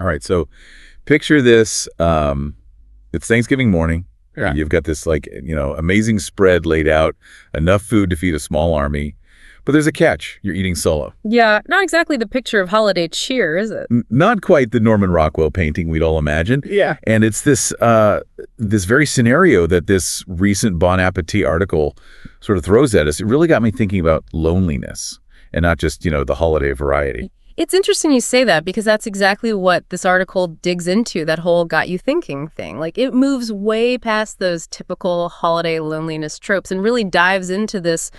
All right, so picture this. It's Thanksgiving morning. Yeah. You've got this amazing spread laid out, enough food to feed a small army. But there's a catch. You're eating solo. Yeah, not exactly the picture of holiday cheer, is it? Not quite the Norman Rockwell painting we'd all imagine. Yeah. And it's this very scenario that this recent Bon Appetit article sort of throws at us. It really got me thinking about loneliness and not just, the holiday variety. It's interesting you say that because that's exactly what this article digs into, that whole got you thinking thing. Like, it moves way past those typical holiday loneliness tropes and really dives into this,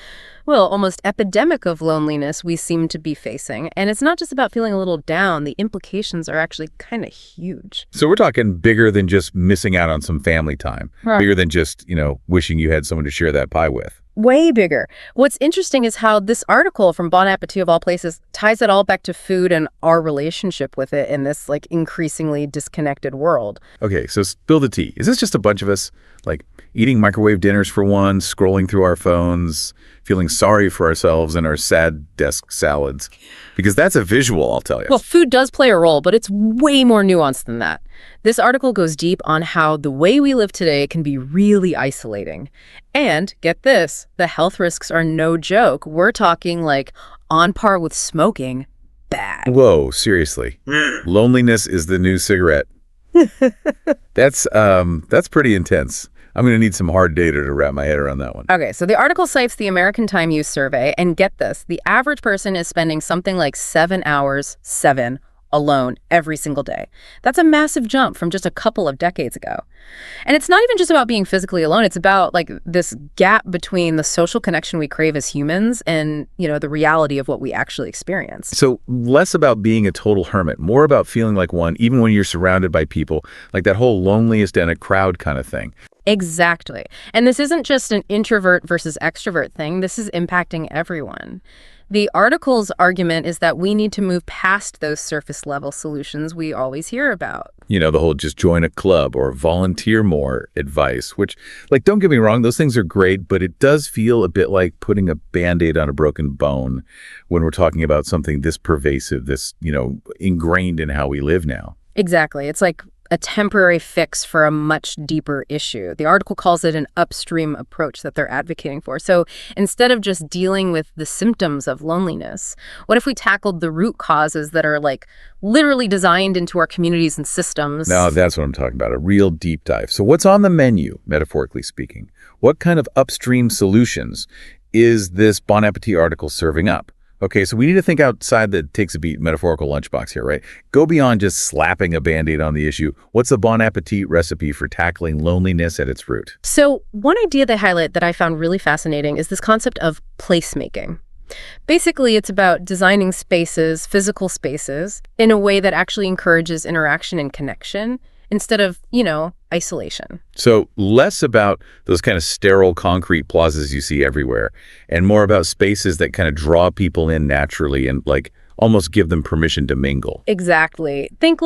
well, almost epidemic of loneliness we seem to be facing. And it's not just about feeling a little down. The implications are actually kind of huge. So we're talking bigger than just missing out on some family time, bigger than just, wishing you had someone to share that pie with. Way bigger. What's interesting is how this article from Bon Appetit, of all places, ties it all back to food and our relationship with it in this increasingly disconnected world. Okay, so spill the tea. Is this just a bunch of us eating microwave dinners for one, scrolling through our phones, feeling sorry for ourselves and our sad desk salads? Because that's a visual, I'll tell you. Well, food does play a role, but it's way more nuanced than that. This article goes deep on how the way we live today can be really isolating. And get this, the health risks are no joke. We're talking on par with smoking. Bad. Whoa, seriously. Loneliness is the new cigarette. That's pretty intense. I'm going to need some hard data to wrap my head around that one. Okay, so the article cites the American Time Use Survey, and get this, the average person is spending something like 7 hours, alone every single day. That's a massive jump from just a couple of decades ago. And it's not even just about being physically alone. It's about this gap between the social connection we crave as humans and, the reality of what we actually experience. So less about being a total hermit, more about feeling like one, even when you're surrounded by people, like that whole loneliest in a crowd kind of thing. Exactly. And this isn't just an introvert versus extrovert thing. This is impacting everyone. The article's argument is that we need to move past those surface level solutions we always hear about. The whole just join a club or volunteer more advice, which, don't get me wrong, those things are great, but it does feel a bit like putting a Band-Aid on a broken bone when we're talking about something this pervasive, this, ingrained in how we live now. Exactly. It's like a temporary fix for a much deeper issue. The article calls it an upstream approach that they're advocating for. So instead of just dealing with the symptoms of loneliness, what if we tackled the root causes that are literally designed into our communities and systems? Now, that's what I'm talking about, a real deep dive. So what's on the menu, metaphorically speaking? What kind of upstream solutions is this Bon Appetit article serving up? Okay, so we need to think outside the takes a beat metaphorical lunchbox here, right? Go beyond just slapping a Band-Aid on the issue. What's the Bon Appetit recipe for tackling loneliness at its root? So one idea they highlight that I found really fascinating is this concept of placemaking. Basically, it's about designing spaces, physical spaces, in a way that actually encourages interaction and connection instead of, isolation. So less about those kind of sterile concrete plazas you see everywhere, and more about spaces that kind of draw people in naturally and almost give them permission to mingle. Exactly. Think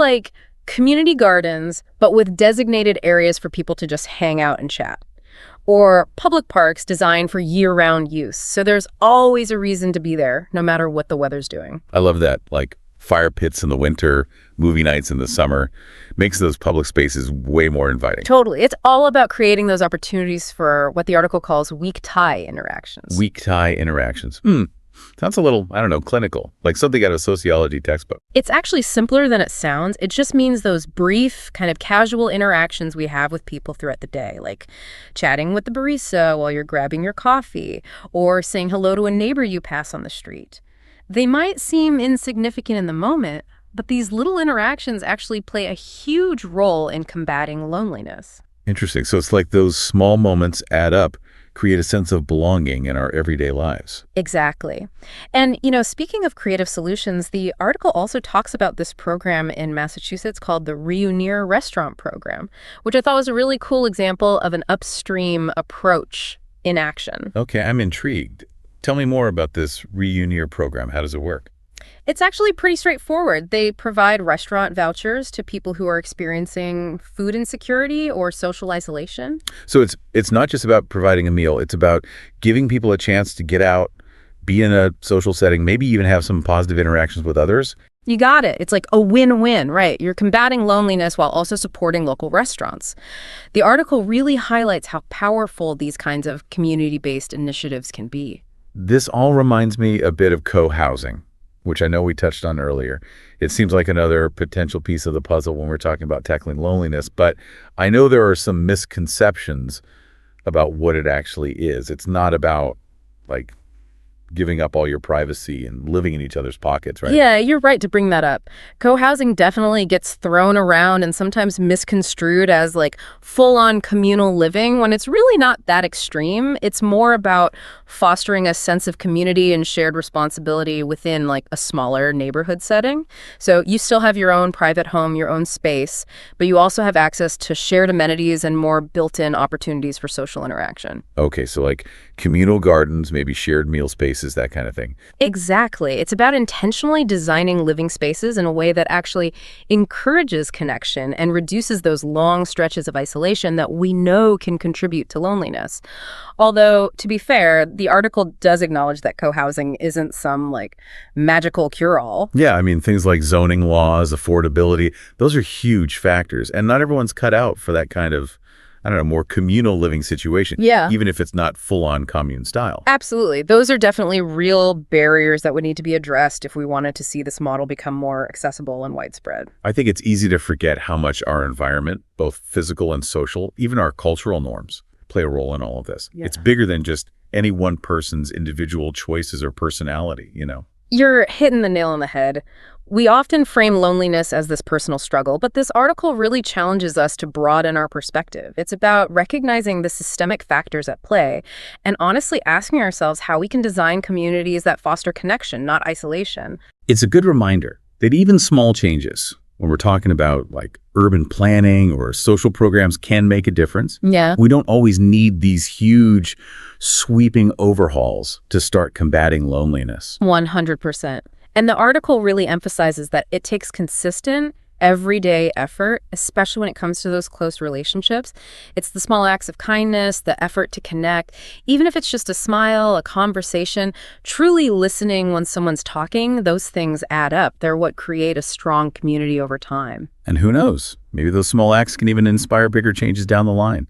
community gardens, but with designated areas for people to just hang out and chat. Or public parks designed for year-round use. So there's always a reason to be there, no matter what the weather's doing. I love that. Fire pits in the winter, movie nights in the summer, makes those public spaces way more inviting. Totally. It's all about creating those opportunities for what the article calls weak tie interactions. Weak tie interactions. Sounds a little, clinical, like something out of a sociology textbook. It's actually simpler than it sounds. It just means those brief, kind of casual interactions we have with people throughout the day, like chatting with the barista while you're grabbing your coffee, or saying hello to a neighbor you pass on the street. They might seem insignificant in the moment, but these little interactions actually play a huge role in combating loneliness. Interesting. So it's like those small moments add up, create a sense of belonging in our everyday lives. Exactly. And, speaking of creative solutions, the article also talks about this program in Massachusetts called the Reunir Restaurant Program, which I thought was a really cool example of an upstream approach in action. Okay, I'm intrigued. Tell me more about this Reunir program. How does it work? It's actually pretty straightforward. They provide restaurant vouchers to people who are experiencing food insecurity or social isolation. So it's not just about providing a meal. It's about giving people a chance to get out, be in a social setting, maybe even have some positive interactions with others. You got it. It's like a win-win, right? You're combating loneliness while also supporting local restaurants. The article really highlights how powerful these kinds of community-based initiatives can be. This all reminds me a bit of co-housing, which I know we touched on earlier. It seems like another potential piece of the puzzle when we're talking about tackling loneliness, but I know there are some misconceptions about what it actually is. It's not about, like, giving up all your privacy and living in each other's pockets, right? Yeah, you're right to bring that up. Co-housing definitely gets thrown around and sometimes misconstrued as like full-on communal living when it's really not that extreme. It's more about fostering a sense of community and shared responsibility within like a smaller neighborhood setting. So you still have your own private home, your own space, but you also have access to shared amenities and more built-in opportunities for social interaction. Okay, so like communal gardens, maybe shared meal spaces, that kind of thing. Exactly. It's about intentionally designing living spaces in a way that actually encourages connection and reduces those long stretches of isolation that we know can contribute to loneliness. Although, to be fair, the article does acknowledge that co-housing isn't some, like, magical cure-all. Yeah, I mean, things like zoning laws, affordability, those are huge factors. And not everyone's cut out for that kind of, I don't know, more communal living situation. Yeah. Even if it's not full-on commune style. Absolutely. Those are definitely real barriers that would need to be addressed if we wanted to see this model become more accessible and widespread. I think it's easy to forget how much our environment, both physical and social, even our cultural norms, play a role in all of this. Yeah. It's bigger than just any one person's individual choices or personality, you know? You're hitting the nail on the head. We often frame loneliness as this personal struggle, but this article really challenges us to broaden our perspective. It's about recognizing the systemic factors at play and honestly asking ourselves how we can design communities that foster connection, not isolation. It's a good reminder that even small changes, when we're talking about like urban planning or social programs, can make a difference. Yeah. We don't always need these huge, sweeping overhauls to start combating loneliness. 100%. And the article really emphasizes that it takes consistent, everyday effort, especially when it comes to those close relationships. It's the small acts of kindness, the effort to connect, even if it's just a smile, a conversation, truly listening when someone's talking, those things add up. They're what create a strong community over time. And who knows, maybe those small acts can even inspire bigger changes down the line.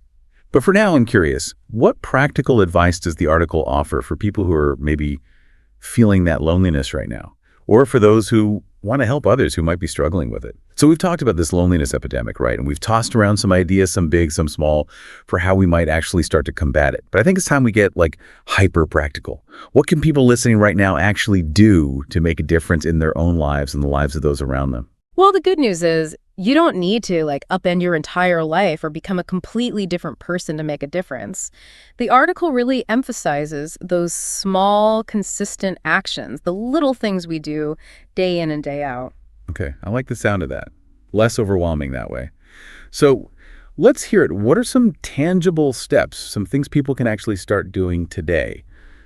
But for now, I'm curious, what practical advice does the article offer for people who are maybe feeling that loneliness right now? Or for those who want to help others who might be struggling with it. So we've talked about this loneliness epidemic, right? And we've tossed around some ideas, some big, some small, for how we might actually start to combat it. But I think it's time we get like hyper practical. What can people listening right now actually do to make a difference in their own lives and the lives of those around them? Well, the good news is you don't need to upend your entire life or become a completely different person to make a difference. The article really emphasizes those small, consistent actions, the little things we do day in and day out. Okay, I like the sound of that. Less overwhelming that way. So let's hear it. What are some tangible steps, some things people can actually start doing today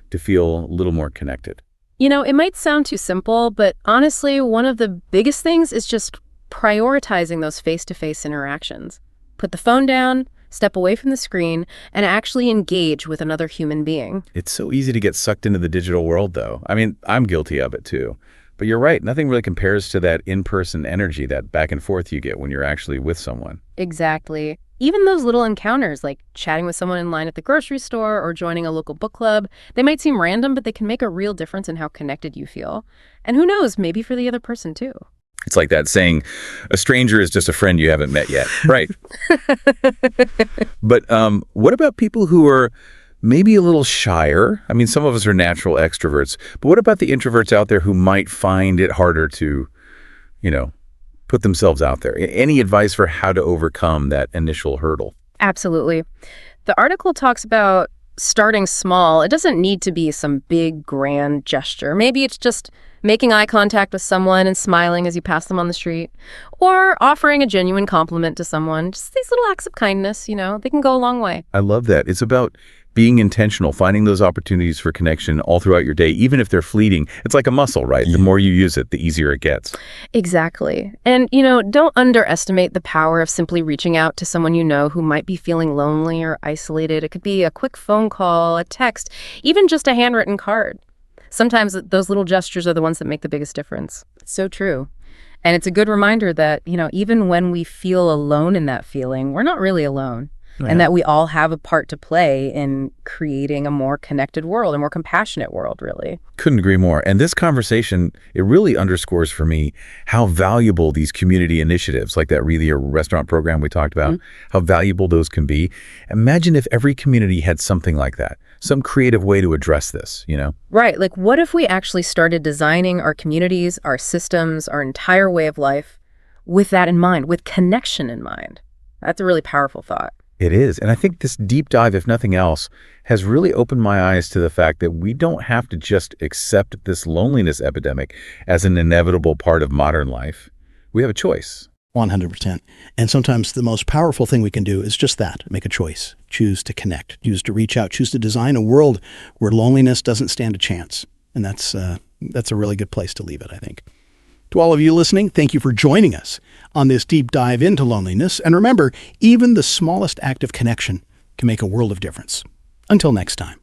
to feel a little more connected? You know, it might sound too simple, but honestly, one of the biggest things is just prioritizing those face-to-face interactions. Put the phone down, step away from the screen, and actually engage with another human being. It's so easy to get sucked into the digital world, though. I mean, I'm guilty of it, too. But you're right, nothing really compares to that in-person energy, that back and forth you get when you're actually with someone. Exactly. Even those little encounters, like chatting with someone in line at the grocery store or joining a local book club, they might seem random, but they can make a real difference in how connected you feel. And who knows, maybe for the other person, too. It's like that saying, a stranger is just a friend you haven't met yet. Right. But what about people who are maybe a little shyer? I mean, some of us are natural extroverts, but what about the introverts out there who might find it harder to, put themselves out there? Any advice for how to overcome that initial hurdle? Absolutely. The article talks about starting small. It doesn't need to be some big, grand gesture. Maybe it's just making eye contact with someone and smiling as you pass them on the street, or offering a genuine compliment to someone. Just these little acts of kindness, they can go a long way. I love that. It's about being intentional, finding those opportunities for connection all throughout your day, even if they're fleeting. It's like a muscle, right? The more you use it, the easier it gets. Exactly. And, don't underestimate the power of simply reaching out to someone who might be feeling lonely or isolated. It could be a quick phone call, a text, even just a handwritten card. Sometimes those little gestures are the ones that make the biggest difference. It's so true. And it's a good reminder that, even when we feel alone in that feeling, we're not really alone. And that we all have a part to play in creating a more connected world, a more compassionate world, really. Couldn't agree more. And this conversation, it really underscores for me how valuable these community initiatives, like that Really a Restaurant program we talked about, how valuable those can be. Imagine if every community had something like that, some creative way to address this, Right. Like, what if we actually started designing our communities, our systems, our entire way of life with that in mind, with connection in mind? That's a really powerful thought. It is. And I think this deep dive, if nothing else, has really opened my eyes to the fact that we don't have to just accept this loneliness epidemic as an inevitable part of modern life. We have a choice. 100%. And sometimes the most powerful thing we can do is just that, make a choice, choose to connect, choose to reach out, choose to design a world where loneliness doesn't stand a chance. And that's a really good place to leave it, I think. To all of you listening, thank you for joining us on this deep dive into loneliness. And remember, even the smallest act of connection can make a world of difference. Until next time.